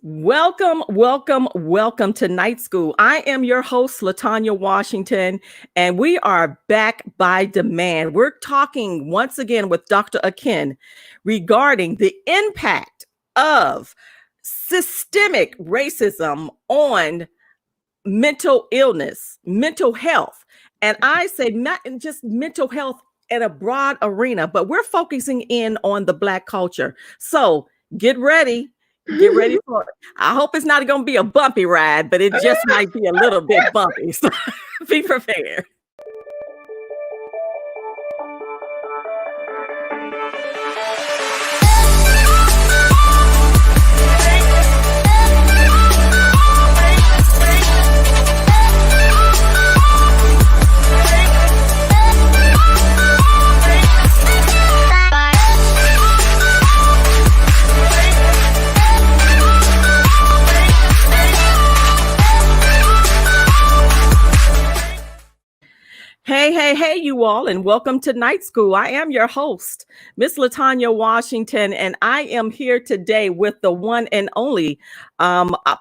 Welcome, welcome, welcome to Night School. I am your host, Latanya Washington, and we are back by demand. We're talking once again with Dr. Akin regarding the impact of systemic racism on mental illness, mental health. And I say not just mental health in a broad arena, but we're focusing in on the Black culture. So get ready. Get ready for it. I hope it's not going to be a bumpy ride, but it just might be a little bit bumpy. So be prepared. Hey, you all, and welcome to Night School. I am your host, Miss Latanya Washington, and I am here today with the one and only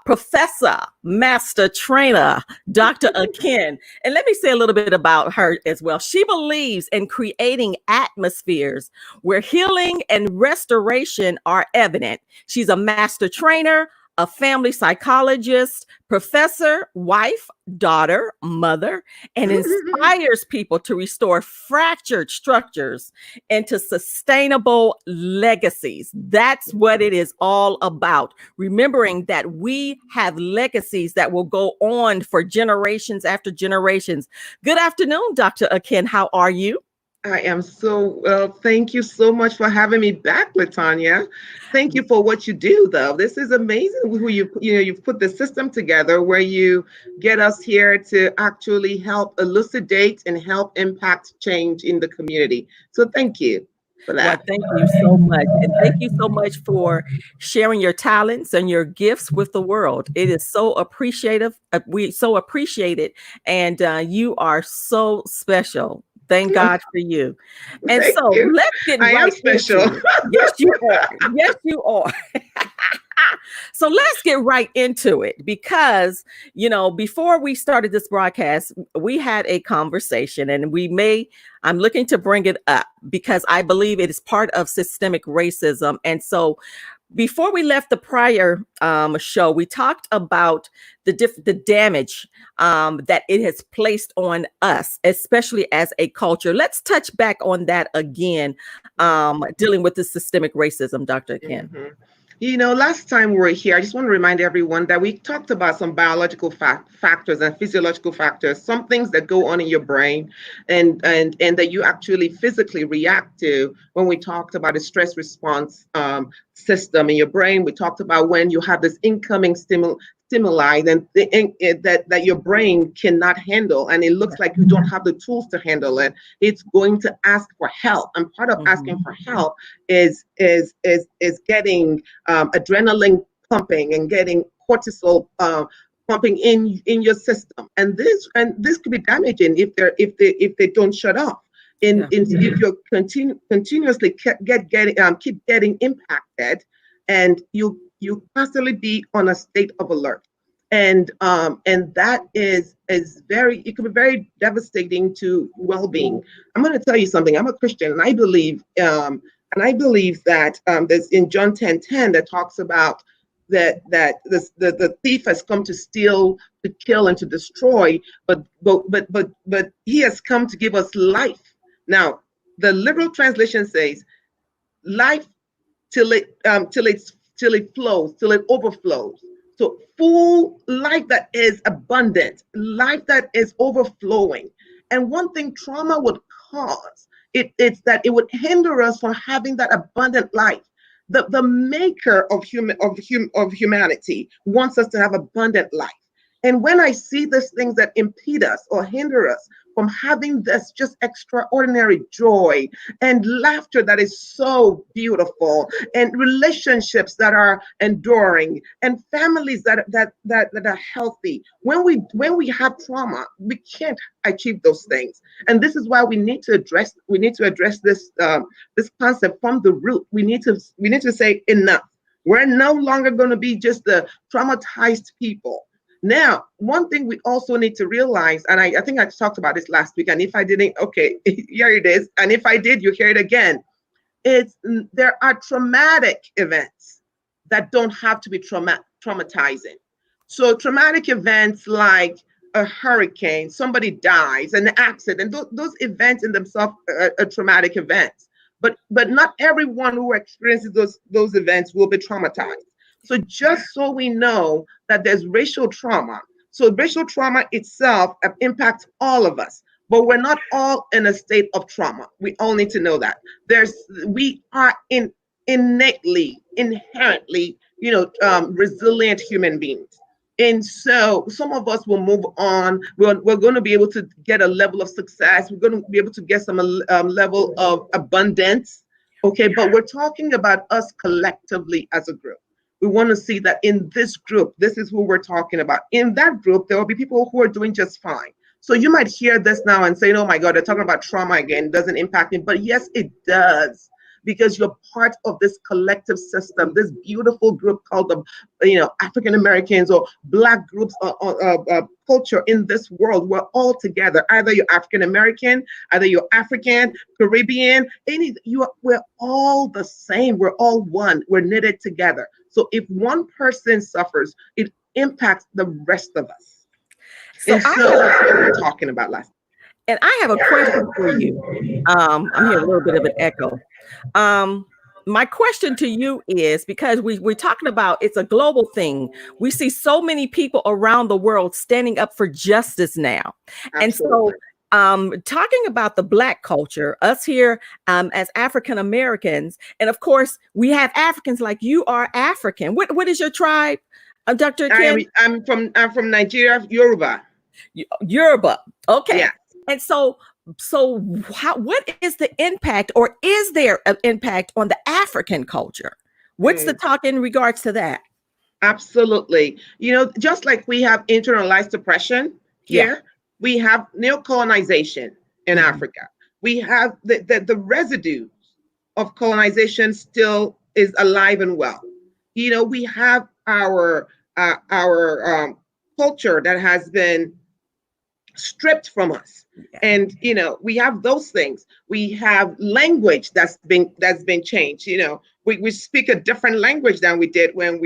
professor, master trainer, Dr. Akin. And let me say a little bit about her as well. She believes in creating atmospheres where healing and restoration are evident. She's a master trainer, a family psychologist, professor, wife, daughter, mother, and inspires people to restore fractured structures into sustainable legacies. That's what it is all about. Remembering that we have legacies that will go on for generations after generations. Good afternoon, Dr. Akin. How are you? I am so well. Thank you so much for having me back, Latanya. Thank you for what you do, though. This is amazing. Who you've put the system together where you get us here to actually help elucidate and help impact change in the community. So thank you for Well, that. thank you so much. And thank you so much for sharing your talents and your gifts with the world. It is so appreciative. We so appreciate it. And you are so special. Thank God for you. And Thank so you. let's get I am right special. into it. Yes, you are. Yes, you are. So let's get right into it because, before we started this broadcast, we had a conversation and I'm looking to bring it up because I believe it is part of systemic racism. And so before we left the prior show, we talked about the damage that it has placed on us, especially as a culture. Let's touch back on that again, dealing with the systemic racism, Dr. Ken. Mhm. Last time we were here, I just want to remind everyone that we talked about some biological factors and physiological factors, some things that go on in your brain and that you actually physically react to when we talked about a stress response system in your brain. We talked about when you have this incoming stimuli that your brain cannot handle, and it looks like you don't have the tools to handle it. It's going to ask for help, and part of asking for help is getting adrenaline pumping and getting cortisol pumping in your system, and this could be damaging if they don't shut off. If you're continuously keep getting impacted, and you constantly be on a state of alert, and that is it can be very devastating to well-being. I'm going to tell you something. I'm a Christian, and I believe that there's in John 10:10 that talks about the thief has come to steal, to kill, and to destroy, but he has come to give us life. Now, the liberal translation says life till it flows, till it overflows. So full life that is abundant, life that is overflowing. And one thing trauma would cause, it's that it would hinder us from having that abundant life. The maker of humanity wants us to have abundant life. And when I see these things that impede us or hinder us from having this just extraordinary joy and laughter that is so beautiful, and relationships that are enduring, and families that are healthy, when we have trauma, we can't achieve those things. And this is why we need to address this concept from the root. We need to say enough. We're no longer going to be just the traumatized people. Now, one thing we also need to realize, and I think I talked about this last week, and if I didn't, okay, here it is. And if I did, you hear it again. It's there are traumatic events that don't have to be traumatizing. So traumatic events like a hurricane, somebody dies, an accident, those events in themselves are traumatic events. But not everyone who experiences those events will be traumatized. So just so we know that there's racial trauma. So racial trauma itself impacts all of us, but we're not all in a state of trauma. We all need to know that there's we are innately, inherently, resilient human beings. And so some of us will move on. We're going to be able to get a level of success. We're going to be able to get some level of abundance. Okay, but we're talking about us collectively as a group. We want to see that in this group, this is who we're talking about. In that group, there will be people who are doing just fine. So you might hear this now and say, oh my God, they're talking about trauma again. It doesn't impact me. But yes, it does, because you're part of this collective system, this beautiful group called the African Americans or Black groups culture in this world. We're all together. Either you're African American, either you're African, Caribbean, we're all the same. We're all one. We're knitted together. So if one person suffers, it impacts the rest of us. So And so that's what we're talking about last. and I have a question for you. I'm hearing a little bit of an echo. Um, my question to you is, because we're talking about, it's a global thing. We see so many people around the world standing up for justice now. And so, Absolutely. talking about the Black culture, us here as African Americans, and of course, we have Africans like you are African. What is your tribe, Dr. Akin? I'm from Nigeria, Yoruba. Yoruba. Okay. Yeah. And so what is the impact, or is there an impact on the African culture? What's the Mm. talk in regards to that? Absolutely. Just like we have internalized oppression Yeah. here, we have neocolonization in Mhm. Africa. We have the residue of colonization still is alive and well. We have our culture that has been stripped from us. Yeah. And we have those things. We have language that's been changed. We speak a different language than we did when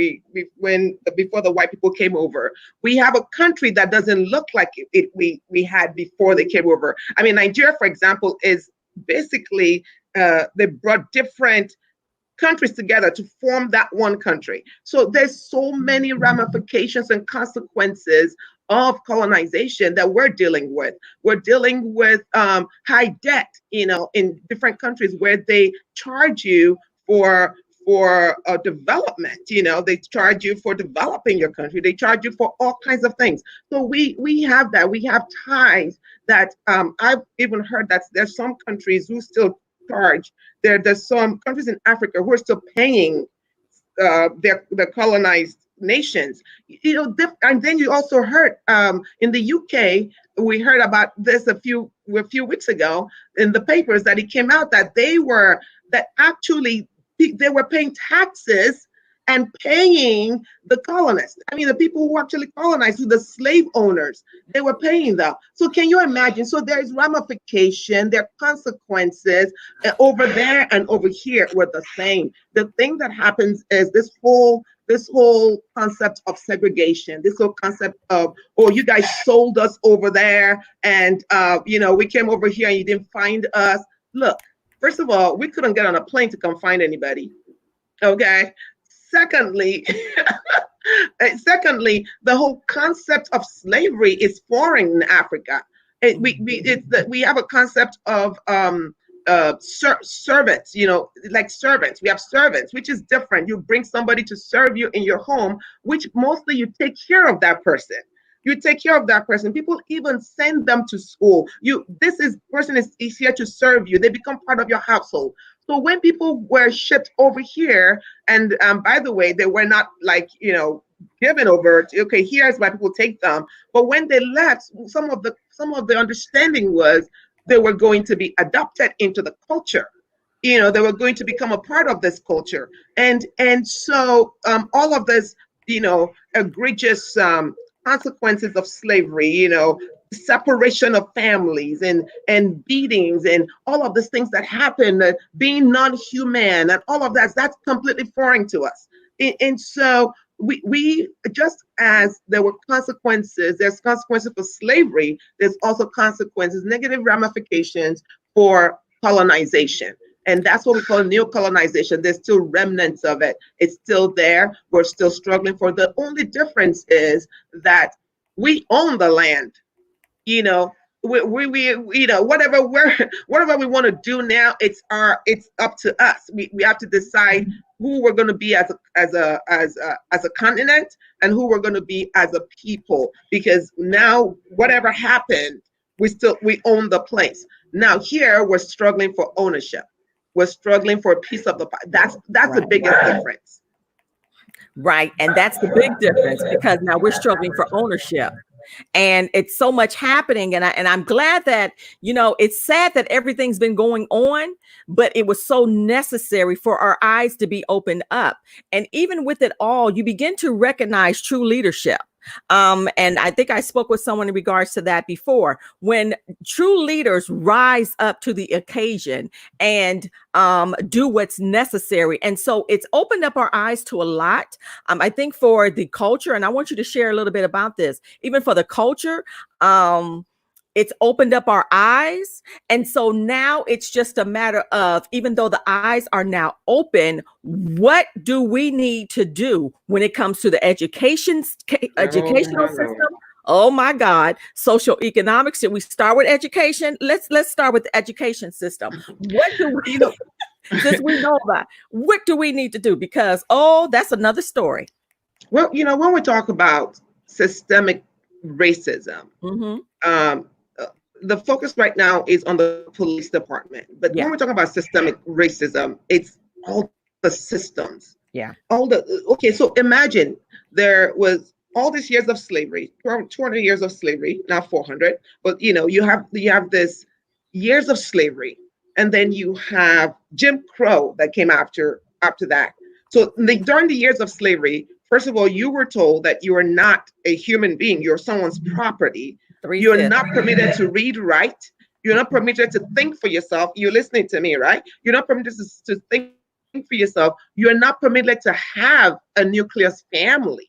before the white people came over. We have a country that doesn't look like we had before they came over. I mean, Nigeria, for example, is basically they brought different countries together to form that one country. So there's so many ramifications and consequences of colonization that we're dealing with. We're dealing with high debt, in different countries where they charge you for development. They charge you for developing your country. They charge you for all kinds of things. So we have that. We have ties that I've even heard that there's some countries who still charge. There's some countries in Africa who are still paying their colonized nations. And then you also heard in the UK, we heard about this a few weeks ago in the papers that it came out that actually they were paying taxes and paying the colonists. I mean, the people who actually colonized, the slave owners, they were paying them. So can you imagine? So there's ramification, there are consequences over there and over here were the same. The thing that happens is this whole concept of segregation, this whole concept of, oh, you guys sold us over there, and we came over here and you didn't find us. Look, first of all, we couldn't get on a plane to come find anybody. Okay. Secondly, the whole concept of slavery is foreign in Africa. We have a concept of servants, like servants. We have servants, which is different. You bring somebody to serve you in your home, which mostly you take care of that person. You take care of that person. People even send them to school. This person is here to serve you. They become part of your household. So when people were shipped over here, and by the way, they were not like, given over to, okay, here's why people take them. But when they left, some of the understanding was they were going to be adopted into the culture. They were going to become a part of this culture. And so all of this, egregious consequences of slavery, separation of families and beatings and all of these things that happen, being non-human and all of that's completely foreign to us. And so we just as there were consequences, there's consequences for slavery, there's also consequences, negative ramifications for colonization. And that's what we call neocolonization. There's still remnants of it. It's still there. We're still struggling for. The only difference is that we own the land. you know we whatever whatever we want to do now, it's up to us. We have to decide who we're going to be as a continent, and who we're going to be as a people, because now whatever happened, we own the place. Now here we're struggling for ownership. We're struggling for a piece of the pie. That's the Right. biggest difference. Right. And that's the big difference, because now we're struggling for ownership. And it's so much happening. And I'm glad that, it's sad that everything's been going on, but it was so necessary for our eyes to be opened up. And even with it all, you begin to recognize true leadership. And I think I spoke with someone in regards to that before. When true leaders rise up to the occasion and do what's necessary. And so it's opened up our eyes to a lot. I think for the culture, and I want you to share a little bit about this, even for the culture, it's opened up our eyes. And so now it's just a matter of, even though the eyes are now open, what do we need to do when it comes to the Oh educational my Lord. system? Oh my God, social economics. Should we start with education? Let's start with the education system. What do we, You know, since we know that, what do we need to do? Because, that's another story. well, when we talk about systemic racism, Hmm. um, uh, the focus right now is on the police department. But when we're Yeah, talking about systemic racism, it's all the systems. yeah, Okay, so imagine there was all these years of slavery, 200 years of slavery, not 400, but you have this years of slavery, and then you have Jim Crow that came after that. So during the years of slavery, first of all, you were told that you are not a human being, you're someone's property. three You're fifths. not permitted to read, write. You're not permitted to think for yourself. You're listening to me, right? You're not permitted to think for yourself. You're not permitted to have a nucleus family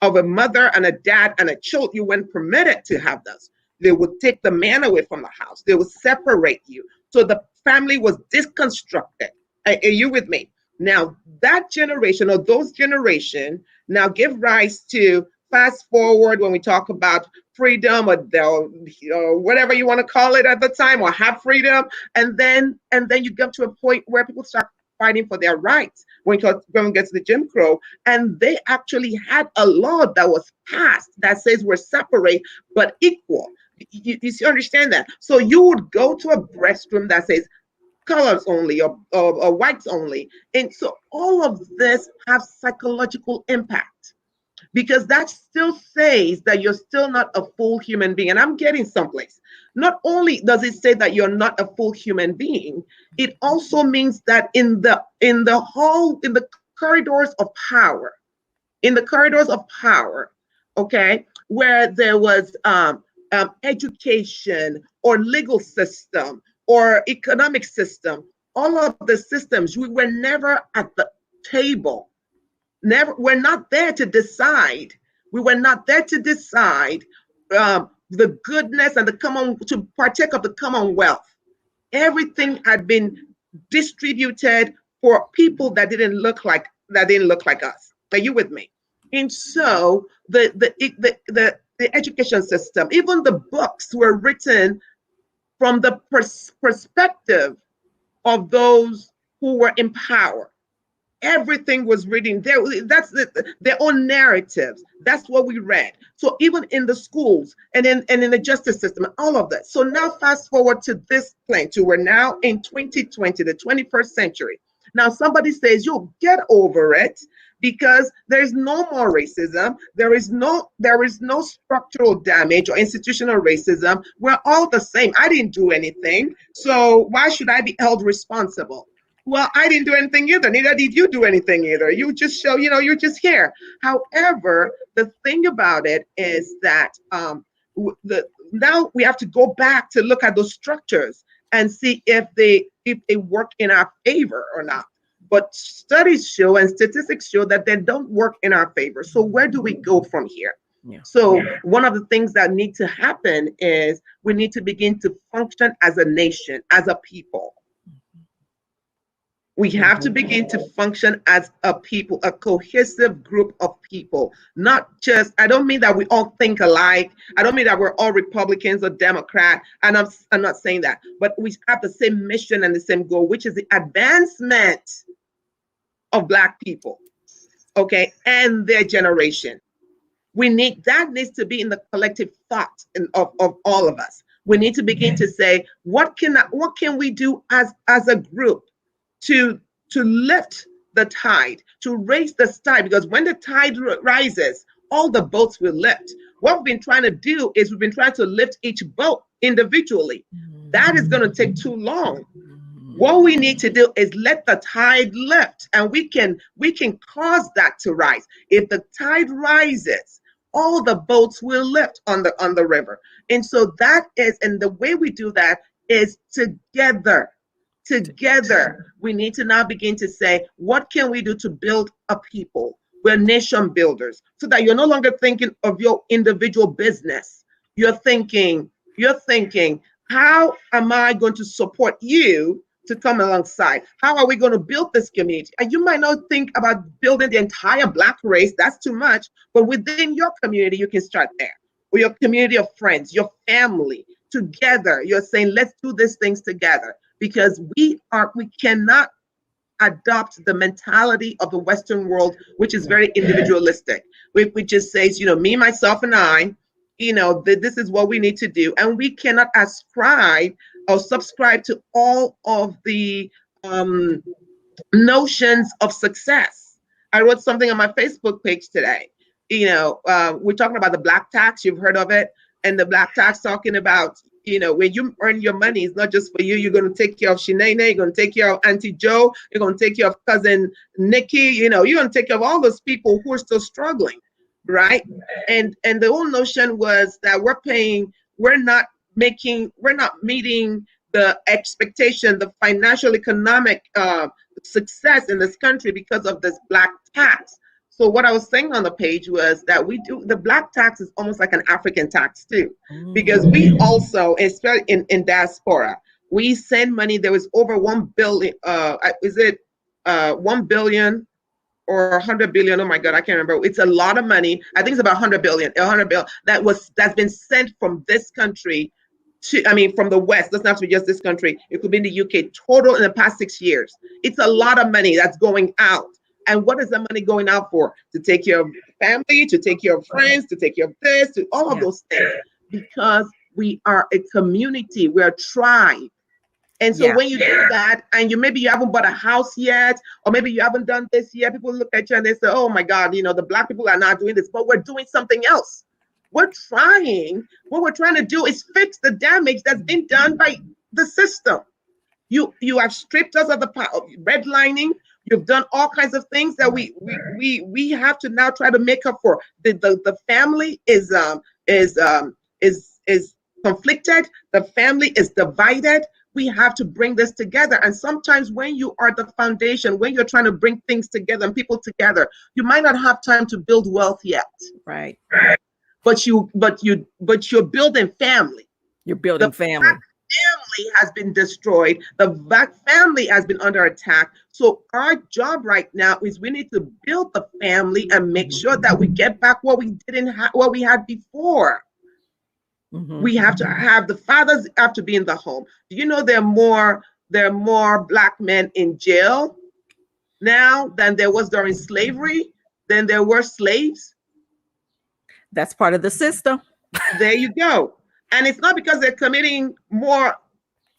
of a mother and a dad and a child. You weren't permitted to have those. They would take the man away from the house. They would separate you. So the family was disconstructed. Are you with me? Now, that generation or those generation now give rise to, fast forward when we talk about freedom, or whatever you want to call it at the time, or have freedom, and then you get to a point where people start fighting for their rights when we get to the Jim Crow. And they actually had a law that was passed that says we're separate but equal. You understand that? So you would go to a restroom that says colors only, or whites only. And so all of this have psychological impact, because that still says that you're still not a full human being. And I'm getting someplace. Not only does it say that you're not a full human being, it also means that in the corridors of power, okay, where there was education or legal system or economic system, all of the systems, we were never at the table. Never, we're not there to decide. We were not there to decide the goodness and the common, to partake of the commonwealth. Everything had been distributed for people that didn't look like us. Are you with me? And so the education system, even the books were written from the perspective of those who were in power. Everything was reading there. That's their own narratives. That's what we read. So even in the schools and in the justice system, all of that. So now fast forward to this point, to we're now in 2020, the 21st century. Now somebody says, "You get over it, because there's no more racism. There is no structural damage or institutional racism. We're all the same. I didn't do anything. So why should I be held responsible?" Well, I didn't do anything either. Neither did you do anything either. You just show, you're just here. However, the thing about it is that now we have to go back to look at those structures and see if they work in our favor or not. But studies show and statistics show that they don't work in our favor. So where do we go from here? Yeah. So one of the things that need to happen is we need to begin to function as a nation, as a people. We have to begin to function as a people, a cohesive group of people. Not just, I don't mean that we all think alike. I don't mean that we're all Republicans or Democrat. And I'm not saying that. But we have the same mission and the same goal, which is the advancement of Black people, okay, and their generation. That needs to be in the collective thought of all of us. We need to begin to say, what can we do as a group to lift the tide, to raise the tide? Because when the tide rises, all the boats will lift. What we've been trying to do is we've been trying to lift each boat individually. That is going to take too long. What we need to do is let the tide lift, and we can cause that to rise. If the tide rises, all the boats will lift on the river. And so that is, and the way we do that is together. Together, we need to now begin to say, what can we do to build a people? We're nation builders, so that you're no longer thinking of your individual business. You're thinking, how am I going to support you to come alongside? How are we going to build this community? And you might not think about building the entire Black race, that's too much, but within your community, you can start there. Or your community of friends, your family, together, you're saying, let's do these things together, because we cannot adopt the mentality of the Western world, which is very individualistic, which just says, me, myself, and I, this is what we need to do. And we cannot ascribe or subscribe to all of the notions of success. I wrote something on my Facebook page today. We're talking about the Black tax. You've heard of it. And the Black tax, talking about, when you earn your money, it's not just for you. You're going to take care of Shanae, you're going to take care of Auntie Joe, you're going to take care of cousin Nikki, you're going to take care of all those people who are still struggling, right? And the whole notion was that we're not meeting the expectation, the financial economic success in this country because of this Black tax. So what I was saying on the page was that the Black tax is almost like an African tax too, because we also, especially in diaspora, we send money. There was over 1 billion. Is it 1 billion or 100 billion? Oh my God, I can't remember. It's a lot of money. I think it's about 100 billion. 100 billion that's been sent from this country from the West. Doesn't have to be just this country. It could be in the UK. Total in the past 6 years. It's a lot of money that's going out. And what is that money going out for? To take care of family, to take care of friends, to take care of this, to all of those things. Because we are a community, we're a tribe. And so when you do that, and maybe you haven't bought a house yet, or maybe you haven't done this yet, people look at you and they say, oh my God, the Black people are not doing this, but we're doing something else. What we're trying to do is fix the damage that's been done by the system. You have stripped us of the power, redlining. You've done all kinds of things that we have to now try to make up for. The family is conflicted. The family is divided. We have to bring this together. And sometimes when you are the foundation, when you're trying to bring things together and people together, you might not have time to build wealth yet. Right. But you're building family. You're building family. Family has been destroyed. The Black family has been under attack. So our job right now is we need to build the family and make sure that we get back what we had before. We have to have the fathers have to be in the home. Do you know there are more Black men in jail now than there was during slavery, than there were slaves? That's part of the system. There you go. And it's not because they're committing more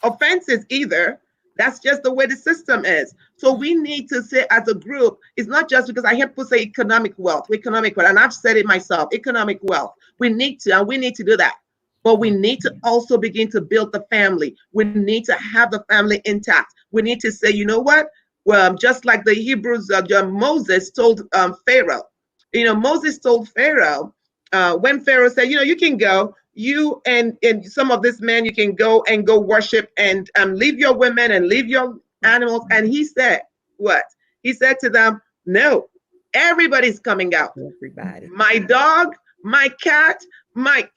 offenses either. That's just the way the system is. So we need to say as a group, it's not just because I hear people say economic wealth, and I've said it myself, economic wealth. We need to do that. But we need to also begin to build the family. We need to have the family intact. We need to say, you know what? Well, just like the Hebrews, Moses told Pharaoh. Moses told Pharaoh, when Pharaoh said, you can go, you and some of this men, you can go worship and leave your women and leave your animals. And he said, what? He said to them, no, everybody's coming out. Everybody. My dog, my cat, my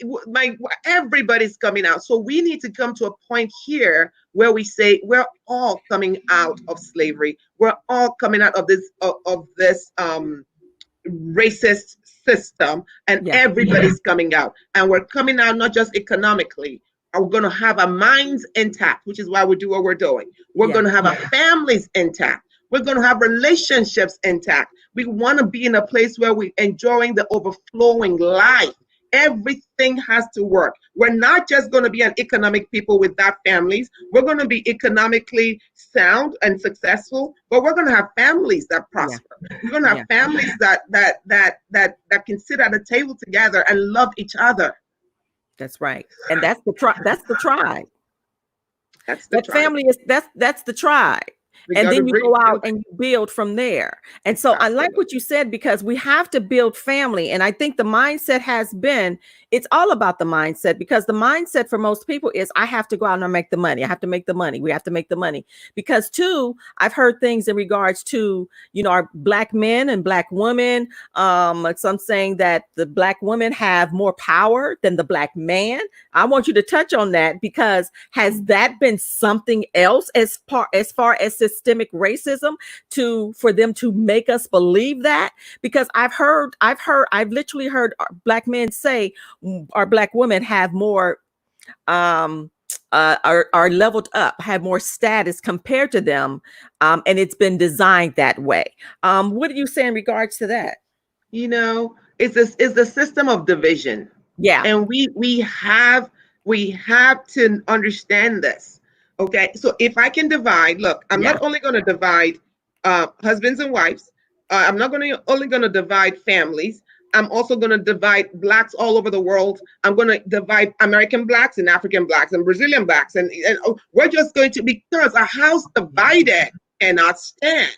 everybody's coming out. So we need to come to a point here where we say we're all coming out of slavery. We're all coming out of this racist system, and Yeah. everybody's coming out. And we're coming out not just economically. We're going to have our minds intact, which is why we do what we're doing. We're going to have our families intact. We're going to have relationships intact. We want to be in a place where we're enjoying the overflowing life. Everything has to work. We're not just going to be an economic people without families. We're going to be economically sound and successful, but we're going to have families that prosper. We're going to have families that can sit at a table together and love each other. That's right. And that's the tribe. That's the tribe. Family is that's the tribe. And then you go out and you build from there. And so I like what you said, because we have to build family. And I think the mindset has been, it's all about the mindset, because the mindset for most people is, I have to go out and make the money. I have to make the money. We have to make the money. Because too, I've heard things in regards to, our Black men and Black women. Some saying that the Black women have more power than the Black man. I want you to touch on that, because has that been something else as far as systemic racism for them to make us believe that? Because I've literally heard Black men say our Black women have more are leveled up, have more status compared to them, and it's been designed that way. What do you say in regards to that? It's the system of division. Yeah. And we have to understand this. Okay. So if I can divide, look, I'm not only going to divide husbands and wives. I'm not only going to divide families. I'm also going to divide Blacks all over the world. I'm going to divide American Blacks and African Blacks and Brazilian Blacks. And we're just going to, because a house divided cannot stand.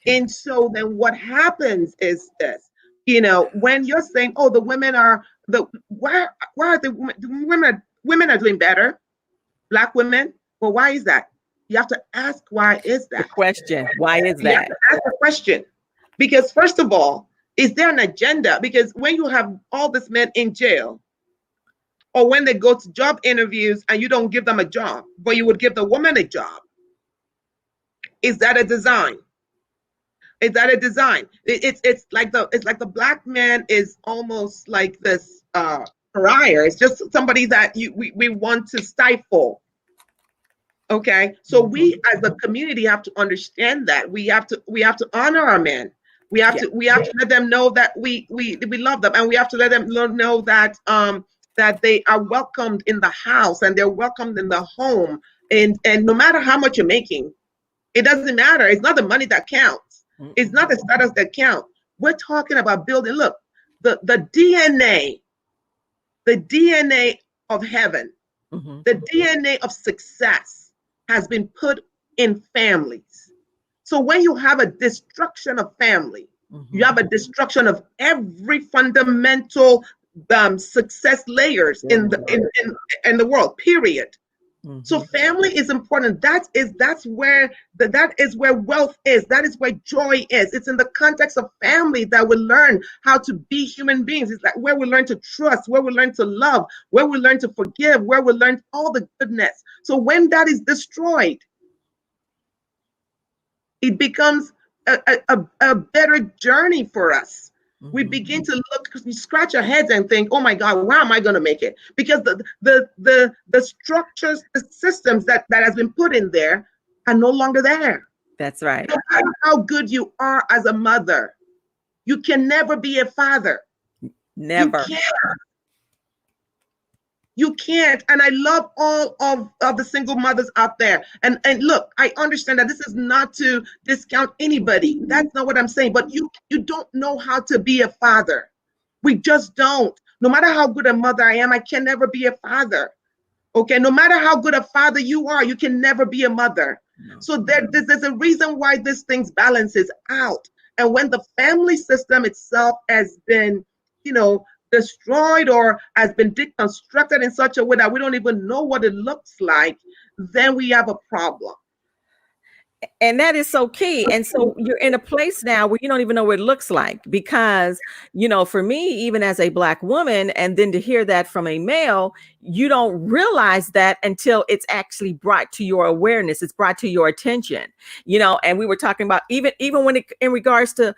And so then what happens is this, when you're saying, oh, the women are why are the women are doing better, Black women? Well, why is that? You have to ask, why is that? The question, why is that? You have to ask the question. Because first of all, is there an agenda? Because when you have all these men in jail, or when they go to job interviews and you don't give them a job, but you would give the woman a job, is that a design? Is that a design? It's like the Black man is almost like this pariah. It's just somebody that we want to stifle. Okay, so we as a community have to understand that we have to honor our men. We have to let them know that we love them, and we have to let them know that that they are welcomed in the house and they're welcomed in the home. And no matter how much you're making, it doesn't matter. It's not the money that counts. It's not the status that counts. We're talking about building. Look, the DNA of heaven, the DNA of success has been put in families. So when you have a destruction of family, you have a destruction of every fundamental success layers in the world. Period. So family is important. That's where wealth is. That is where joy is. It's in the context of family that we learn how to be human beings. It's like where we learn to trust, where we learn to love, where we learn to forgive, where we learn all the goodness. So when that is destroyed, it becomes a better journey for us. We begin to look, we scratch our heads and think, oh my God, how am I going to make it? Because the structures, the systems that has been put in there are no longer there. That's right. No matter how good you are as a mother, you can never be a father. Never. You can't. And I love all of the single mothers out there. And look, I understand that this is not to discount anybody. That's not what I'm saying. But you don't know how to be a father. We just don't. No matter how good a mother I am, I can never be a father. Okay, no matter how good a father you are, you can never be a mother. No. So there's a reason why this things balances out. And when the family system itself has been, you know, destroyed or has been deconstructed in such a way that we don't even know what it looks like, then we have a problem. And that is so key. And so you're in a place now where you don't even know what it looks like because, for me, even as a Black woman, and then to hear that from a male, you don't realize that until it's actually brought to your awareness, it's brought to your attention. And we were talking about even when in regards to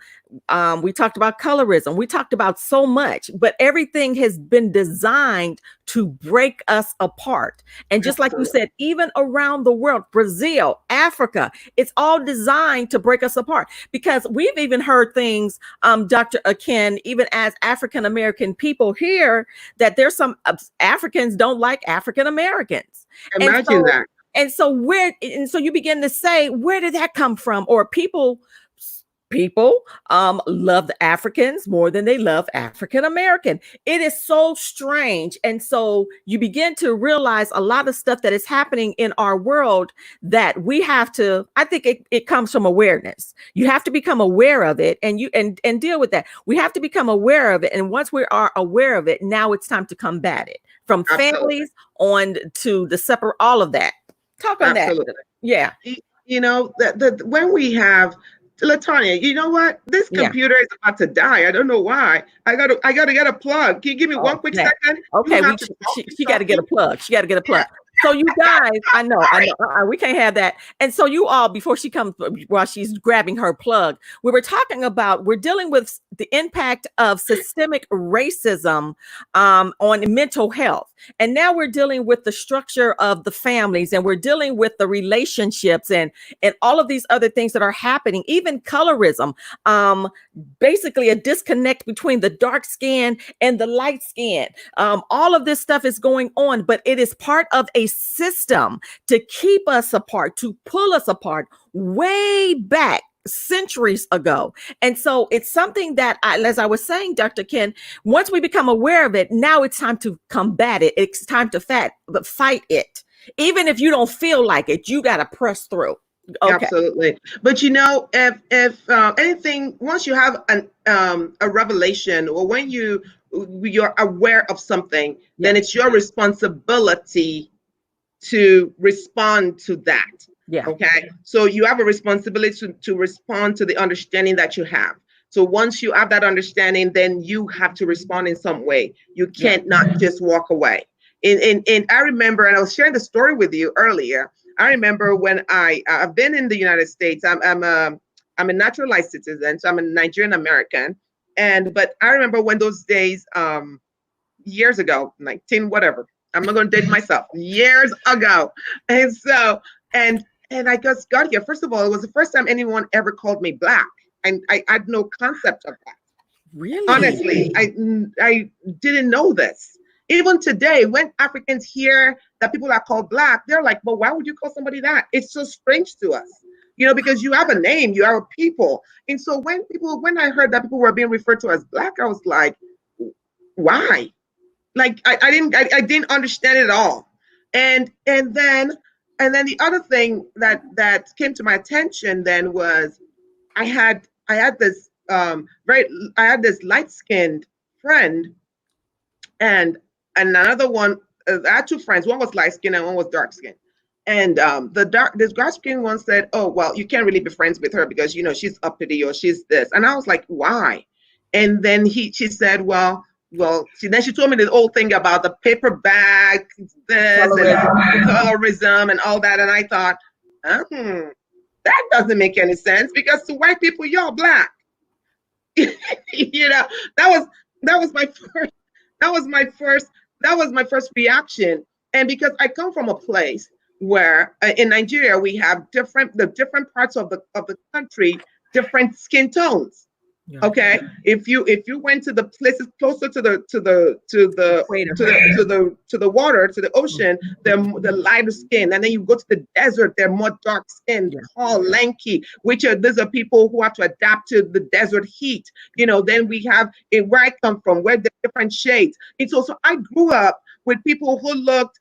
we talked about colorism, we talked about so much, but everything has been designed to break us apart. And just like you Absolutely. said, even around the world, Brazil, Africa, it's all designed to break us apart because we've even heard things, Dr. Akin, even as African American people here, that there's some Africans don't like African Americans. And Imagine so, that. and so you begin to say, where did that come from? Or people love the Africans more than they love African American. It is so strange. And so you begin to realize a lot of stuff that is happening in our world that we have to, I think it comes from awareness. You have to become aware of it and deal with that. We have to become aware of it. And once we are aware of it, now it's time to combat it from Absolutely. families on to the separate, all of that. Talk on that. Absolutely. Yeah. When we have Latanya, you know what? This Yeah. computer is about to die. I don't know why. I gotta get a plug. Can you give me one quick Okay. second? You Okay. have to talk. She got to get a plug. She got to get a Yeah. plug. So you guys, I know, Sorry. we can't have that. And so you all, before she comes, while she's grabbing her plug, we're dealing with the impact of systemic racism on mental health. And now we're dealing with the structure of the families, and we're dealing with the relationships and all of these other things that are happening, even colorism, basically a disconnect between the dark skin and the light skin. All of this stuff is going on, but it is part of a system to keep us apart, to pull us apart way back centuries ago. And so it's something that as I was saying, Dr. Ken, once we become aware of it, now it's time to combat it. It's time to fight it. Even if you don't feel like it, you got to press through. Okay. Absolutely. But if anything, once you have a revelation, or when you're aware of something, Yeah. then it's your responsibility to respond to that. Yeah. Okay. So you have a responsibility to respond to the understanding that you have. So once you have that understanding, then you have to respond in some way. You Yeah. can't not just walk away. And I remember, and I was sharing the story with you earlier. I remember when I've been in the United States. I'm a naturalized citizen, so I'm a Nigerian American. But I remember when those days years ago, 19 whatever. I'm not going to date myself. Years ago, and so and I just got here. First of all, it was the first time anyone ever called me Black, and I had no concept of that. Really? Honestly, I didn't know this. Even today, when Africans hear that people are called Black, they're like, "But why would you call somebody that?" It's so strange to us, because you have a name, you are a people. And so when I heard that people were being referred to as Black, I was like, "Why?" Like I didn't understand it at all. And then the other thing that came to my attention then was I had this very I had this light-skinned friend, and another one. I had two friends. One was light-skinned and one was dark-skinned. And this dark-skinned one said, "Oh, well, you can't really be friends with her because she's uppity or she's this." And I was like, "Why?" And then she said, "Well, she told me the whole thing about the paper bag, this and Colorism. colorism and all that." And I thought, that doesn't make any sense because to white people, you're Black. you know, that was that was my first that was my first that was my first reaction. And because I come from a place where in Nigeria we have the different parts of the country, different skin tones. Yeah. Okay, if you went to the places closer to Equator. the water, to the Mm. ocean, they're lighter skin, and then you go to the desert, they're more dark skin, Yeah. tall, lanky, which are these are people who have to adapt to the desert heat. Then we have where I come from, where there's different shades. And so I grew up with people who looked,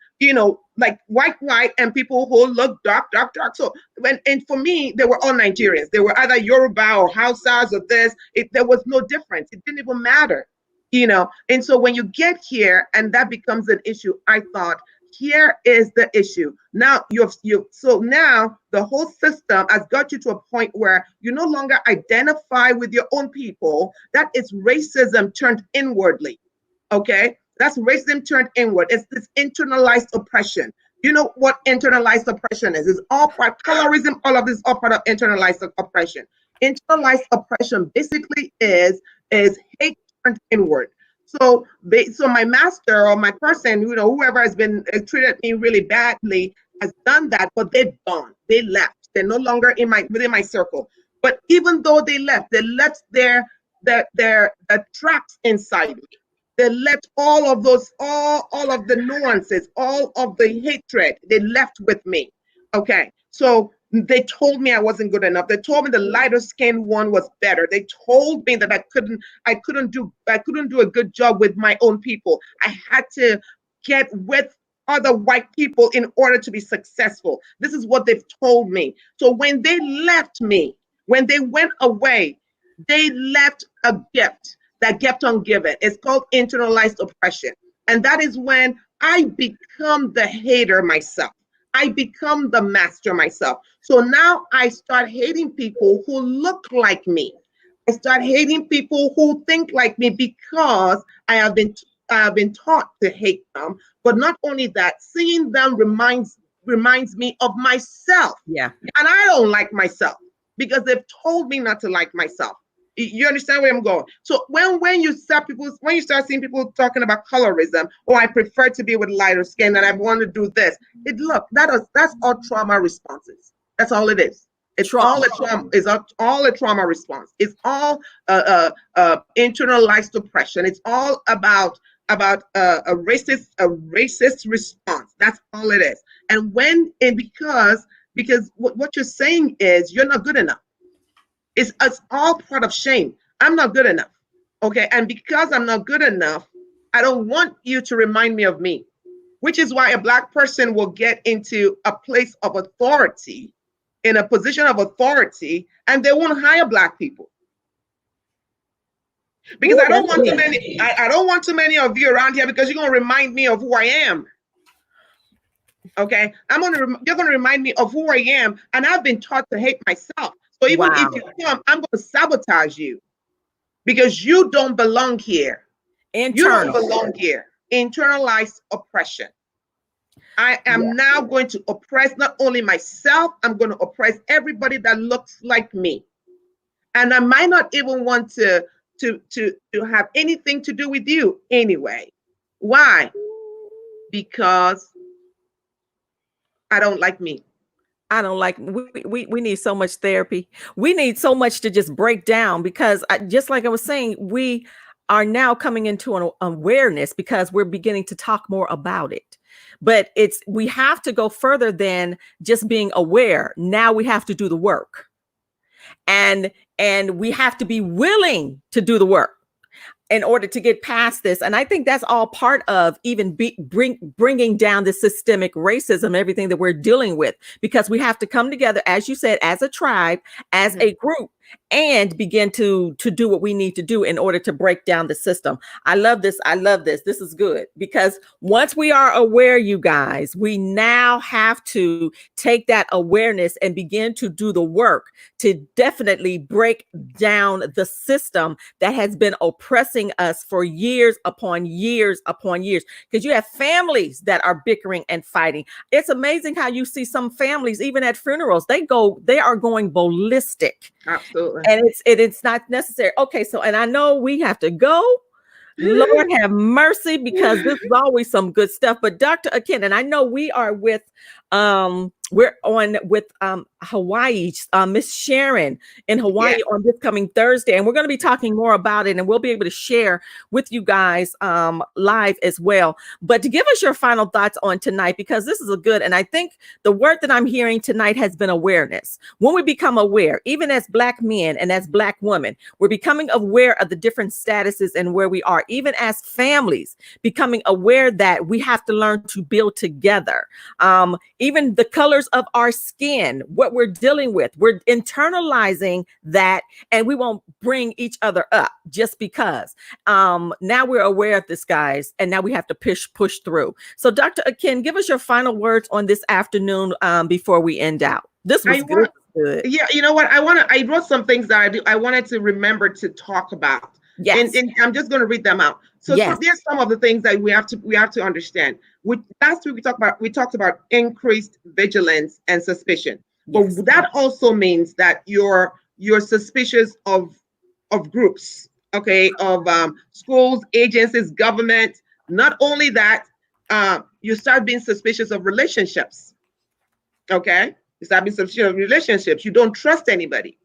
like white, and people who look dark, dark, dark. So and for me, they were all Nigerians. They were either Yoruba or Hausas or this. There was no difference. It didn't even matter. And so when you get here and that becomes an issue, I thought, here is the issue. Now so now the whole system has got you to a point where you no longer identify with your own people. That is racism turned inwardly. Okay, that's racism turned inward. It's this internalized oppression. You know what internalized oppression is? It's all part colorism. All of this is all part of internalized oppression. Internalized oppression basically is hate turned inward. So my master or my person, whoever has been treated me really badly has done that, but they've gone. They left. They're no longer within my circle. But even though they left their tracks inside me. They left all of those, all of the nuances, all of the hatred, they left with me. Okay. So they told me I wasn't good enough. They told me the lighter skinned one was better. They told me that I couldn't do a good job with my own people. I had to get with other white people in order to be successful. This is what they've told me. So when they left me, when they went away, they left a gift that kept on giving. It's called internalized oppression. And that is when I become the hater myself. I become the master myself. So now I start hating people who look like me. I start hating people who think like me because I have been taught to hate them. But not only that, seeing them reminds me of myself. Yeah. And I don't like myself because they've told me not to like myself. You understand where I'm going? So when you start seeing people talking about colorism, or I prefer to be with lighter skin and I want to do this, that's all trauma responses. That's all it is. It's all Trauma. a trauma. It's all a trauma response. It's all internalized oppression. It's all about a racist response. That's all it is. Because what you're saying is you're not good enough. It's all part of shame. I'm not good enough. Okay. And because I'm not good enough, I don't want you to remind me of me, which is why a Black person will get into a place of authority, in a position of authority, and they won't hire Black people. Because Ooh, I don't that's want too deep. many, I don't want too many of you around here because you're gonna remind me of who I am. Okay. You're gonna remind me of who I am, and I've been taught to hate myself. So even if Wow. you come, I'm gonna sabotage you because you don't belong here. You don't Internal. belong here. Internalized oppression. I Yeah. am now going to oppress not only myself, I'm going to oppress everybody that looks like me. And I might not even want to have anything to do with you anyway. Why? Because I don't like me. I don't like we need so much therapy. We need so much to just break down because just like I was saying, we are now coming into an awareness because we're beginning to talk more about it. But we have to go further than just being aware. Now we have to do the work. And we have to be willing to do the work in order to get past this. And I think that's all part of even bringing down the systemic racism, everything that we're dealing with, because we have to come together, as you said, as a tribe, as a group, and begin to do what we need to do in order to break down the system. I love this. I love this. This is good because once we are aware, you guys, we now have to take that awareness and begin to do the work to definitely break down the system that has been oppressing us for years upon years upon years. Because you have families that are bickering and fighting. It's amazing how you see some families, even at funerals, they are going ballistic. Absolutely. And it's not necessary. Okay, so and I know we have to go. Lord have mercy, because this is always some good stuff. But Dr. Akin, and I know we are with We're on with Hawaii, Miss Sharon in Yeah. Hawaii on this coming Thursday, and we're going to be talking more about it, and we'll be able to share with you guys live as well. But to give us your final thoughts on tonight, because this is a good, and I think the word that I'm hearing tonight has been awareness. When we become aware, even as Black men and as Black women, we're becoming aware of the different statuses and where we are, even as families, becoming aware that we have to learn to build together. Even the colors of our skin, what we're dealing with, we're internalizing that, and we won't bring each other up just because. Now we're aware of this, guys, and now we have to push through. So, Dr. Akin, give us your final words on this afternoon before we end out. This I was good. want, Good. yeah, you know what? I wrote some things that I wanted to remember to talk about. Yes. And I'm just going to read them out. So Yes. there's some of the things that we have to understand. Last week we talked about increased vigilance and suspicion. Yes. But that also means that you're suspicious of groups, okay, of schools, agencies, government. Not only that, you start being suspicious of relationships. Okay, you start being suspicious of relationships. You don't trust anybody.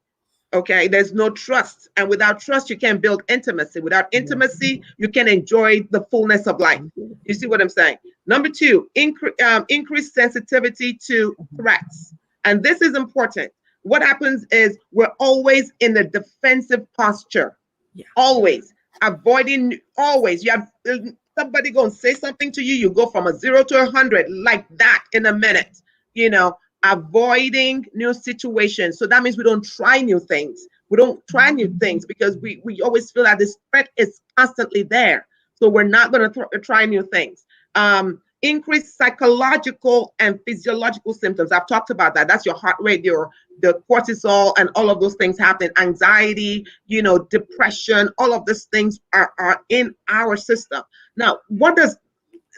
Okay, there's no trust, and without trust you can't build intimacy. Without intimacy you can enjoy the fullness of life. You see what I'm saying? Number two, increased sensitivity to threats, and this is important. What happens is we're always in the defensive posture, Yeah. always avoiding. Always you have somebody going to say something to you, you go from a 0 to 100 like that in a minute. you know Avoiding new situations. So that means we don't try new things. We don't try new things because we always feel that this threat is constantly there. So we're not going to try new things. Increased psychological and physiological symptoms. I've talked about that. That's your heart rate, your the cortisol, and all of those things happen. Anxiety, depression, all of these things are in our system. Now, what does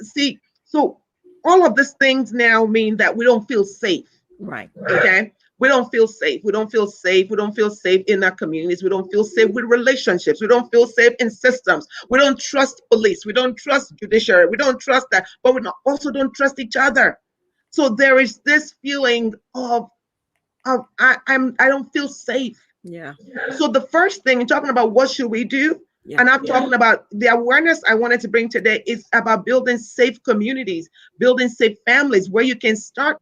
see? So all of these things now mean that we don't feel safe. Right. Okay, we don't feel safe. We don't feel safe. We don't feel safe in our communities. We don't feel safe with relationships. We don't feel safe in systems. We don't trust police. We don't trust judiciary. We don't trust that, but we also don't trust each other. So there is this feeling of I don't feel safe. Yeah. So the first thing, in talking about what should we do, Yeah. and I'm talking about the awareness I wanted to bring today is about building safe communities, building safe families. Where you can start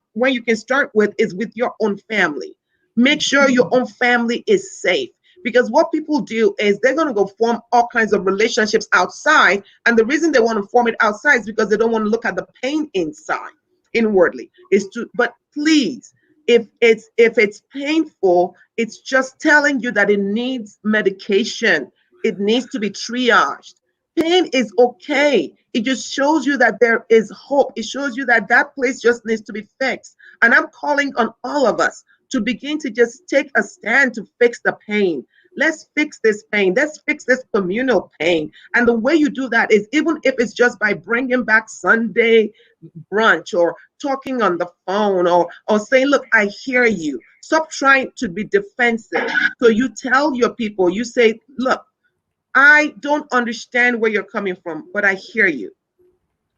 with is with your own family. Make sure your own family is safe. Because what people do is they're going to go form all kinds of relationships outside. And the reason they want to form it outside is because they don't want to look at the pain inside, inwardly. But please, if it's painful, it's just telling you that it needs medication. It needs to be triaged. Pain is okay. It just shows you that there is hope. It shows you that that place just needs to be fixed. And I'm calling on all of us to begin to just take a stand to fix the pain. Let's fix this pain. Let's fix this communal pain. And the way you do that is, even if it's just by bringing back Sunday brunch, or talking on the phone, or saying, look, I hear you. Stop trying to be defensive. So you tell your people, you say, look, I don't understand where you're coming from, but I hear you.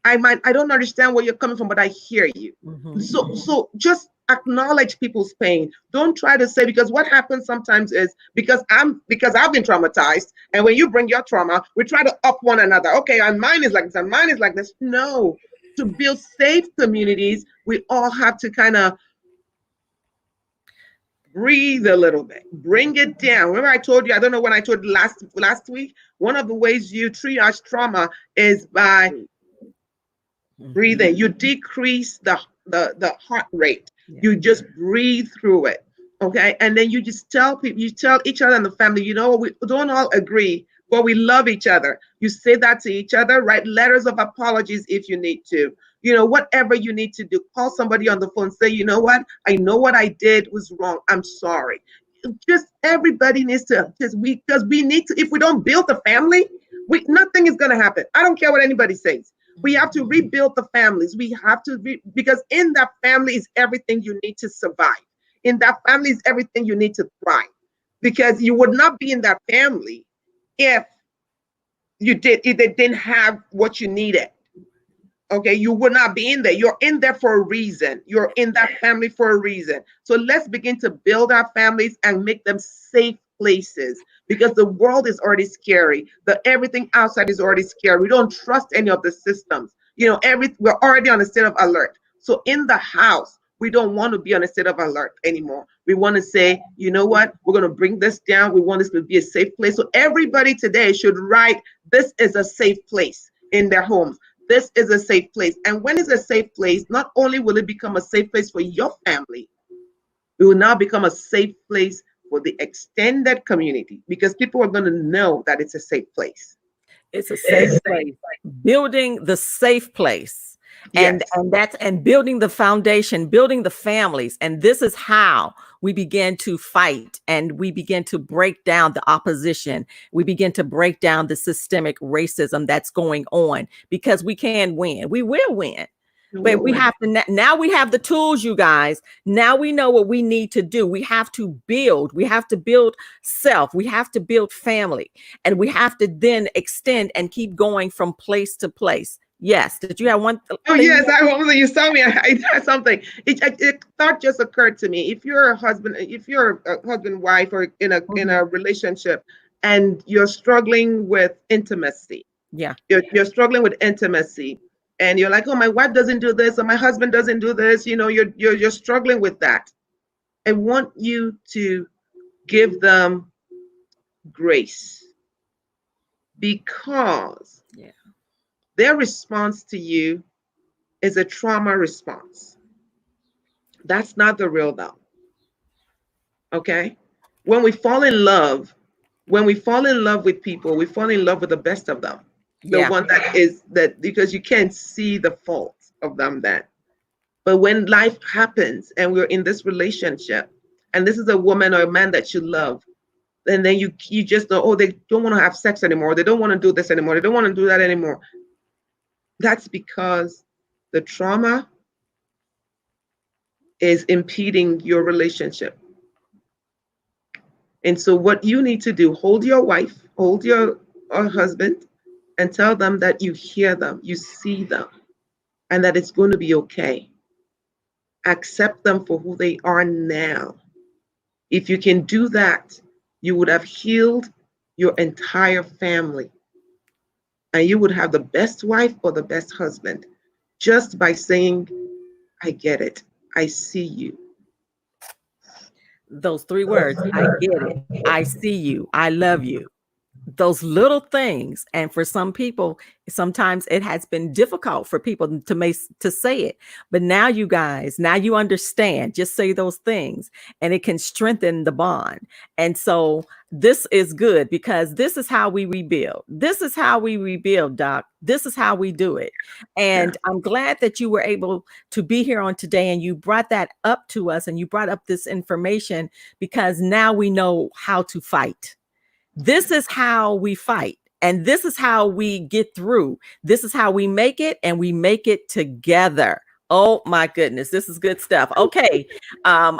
I don't understand where you're coming from, but I hear you. Mhm. So just acknowledge people's pain. Don't try to say, because what happens sometimes is, because I've been traumatized, and when you bring your trauma, we try to up one another. Okay, and mine is like this, and mine is like this. No. To build safe communities, we all have to kind of breathe a little bit, bring it down. Remember, I told you, I don't know when I told you last week, one of the ways you triage trauma is by Mhm. breathing. You decrease the heart rate. Yeah. You just breathe through it. Okay. And then you just tell people, you tell each other in the family, we don't all agree, but we love each other. You say that to each other, write letters of apologies if you need to. Whatever you need to do, call somebody on the phone, say, you know what? I know what I did was wrong. I'm sorry. Just everybody needs to, because we need to, if we don't build a family, nothing is going to happen. I don't care what anybody says. We have to rebuild the families. We have to because in that family is everything you need to survive. In that family is everything you need to thrive. Because you would not be in that family if you didn't have what you needed. Okay, you would not be in there. You're in there for a reason. You're in that family for a reason. So let's begin to build our families and make them safe places, because the world is already scary. The everything outside is already scary. We don't trust any of the systems. We're already on a state of alert. So in the house, we don't want to be on a state of alert anymore. We want to say, you know what, we're going to bring this down. We want this to be a safe place. So everybody today should write, this is a safe place in their homes. This is a safe place. And when it's a safe place, not only will it become a safe place for your family, it will now become a safe place for the extended community, because people are going to know that it's a safe place. It's a safe place. Building the safe place. And Yes. building the foundation, building the families. And this is how we begin to fight, and we begin to break down the opposition. We begin to break down the systemic racism that's going on, because we can win. We will win. But we have to now, we have the tools, you guys. Now we know what we need to do. We have to build. We have to build self. We have to build family. And we have to then extend and keep going from place to place. Yes. Did you have one Oh thing? yes, you saw me. I had something. It thought just occurred to me. If you're a husband, wife, or in a relationship, and you're struggling with intimacy, Yeah. you're struggling with intimacy, and you're like, oh, my wife doesn't do this, or my husband doesn't do this. You're struggling with that. I want you to give them grace, because Yeah. their response to you is a trauma response. That's not the real them. Okay? When we fall in love, when we fall in love with people, we fall in love with the best of them. The Yeah. one that is that, because you can't see the faults of them then. But when life happens and we're in this relationship, and this is a woman or a man that you love, and then you just know, oh, they don't want to have sex anymore. They don't want to do this anymore. They don't want to do that anymore. That's because the trauma is impeding your relationship. And so what you need to do, hold your wife, hold your husband, and tell them that you hear them, you see them, and that it's going to be okay. Accept them for who they are now. If you can do that, you would have healed your entire family, and you would have the best wife or the best husband, just by saying, I get it. I see you. Those three words: I get it. I see you. I love you. Those little things. And for some people, sometimes it has been difficult for people to say it. But now, you guys, now you understand. Just say those things, and it can strengthen the bond. And so this is good, because this is how we rebuild. This is how we rebuild, Doc. This is how we do it. Yeah. And I'm glad that you were able to be here on today, and you brought that up to us, and you brought up this information, because now we know how to fight. This is how we fight. And this is how we get through. This is how we make it, and we make it together. Oh my goodness, this is good stuff. Okay, I'm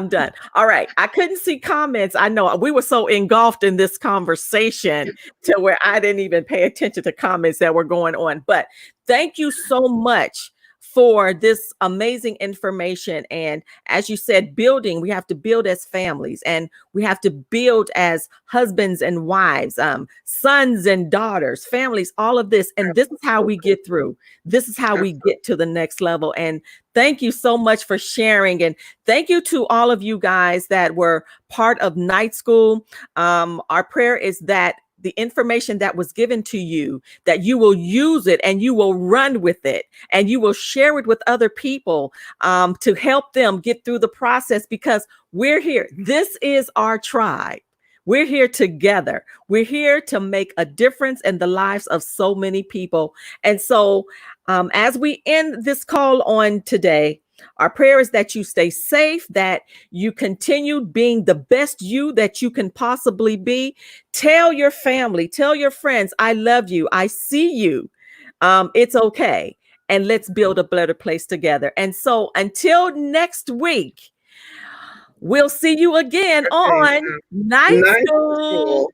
done. All right, I couldn't see comments. I know we were so engulfed in this conversation to where I didn't even pay attention to comments that were going on. But thank you so much for this amazing information. And as you said, building, we have to build as families, and we have to build as husbands and wives, sons and daughters, families, all of this. And this is how we get through. This is how we get to the next level. And thank you so much for sharing. And thank you to all of you guys that were part of night school. Our prayer is that the information that was given to you, that you will use it, and you will run with it, and you will share it with other people, to help them get through the process, because we're here. This is our tribe. We're here together. We're here to make a difference in the lives of so many people. And so, as we end this call on today, our prayer is that you stay safe, that you continue being the best you that you can possibly be. Tell your family, tell your friends, I love you. I see you. It's okay. And let's build a better place together. And so until next week, we'll see you again Okay. on Night Night School. school.